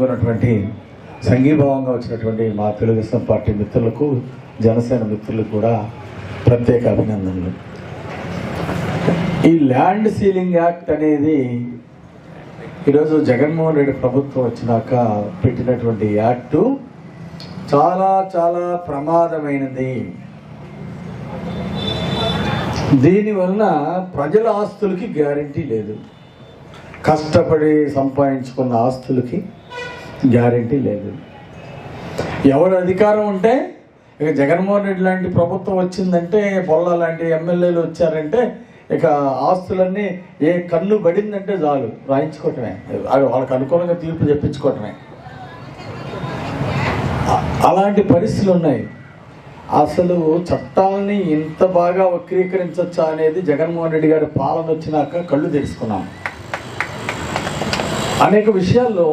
ఉన్నటువంటి సంఘీభావంగా వచ్చినటువంటి మా తెలుగుదేశం పార్టీ మిత్రులకు, జనసేన మిత్రులకు కూడా ప్రత్యేక అభినందనలు. ఈ ల్యాండ్ సీలింగ్ యాక్ట్ అనేది ఈరోజు జగన్మోహన్ రెడ్డి ప్రభుత్వం వచ్చినాక పెట్టినటువంటి యాక్టు చాలా చాలా ప్రమాదమైనది. దీనివలన ప్రజల ఆస్తులకి గ్యారంటీ లేదు, కష్టపడి సంపాదించుకున్న ఆస్తులకి గ్యారంటీ లేదు. ఎవరు అధికారం ఉంటే, ఇక జగన్మోహన్ రెడ్డి లాంటి ప్రభుత్వం వచ్చిందంటే, పొల్ల లాంటి ఎమ్మెల్యేలు వచ్చారంటే ఇక ఆస్తులన్నీ ఏ కన్ను పడిందంటే చాలు రాయించుకోవటమే, వాళ్ళకి అనుకూలంగా తీర్పు చెప్పించుకోవటమే. అలాంటి పరిస్థితులు ఉన్నాయి. అసలు చట్టాలని ఇంత బాగా వక్రీకరించవచ్చా అనేది జగన్మోహన్ రెడ్డి గారి పాలన వచ్చినాక కళ్ళు తెలుసుకున్నాం. అనేక విషయాల్లో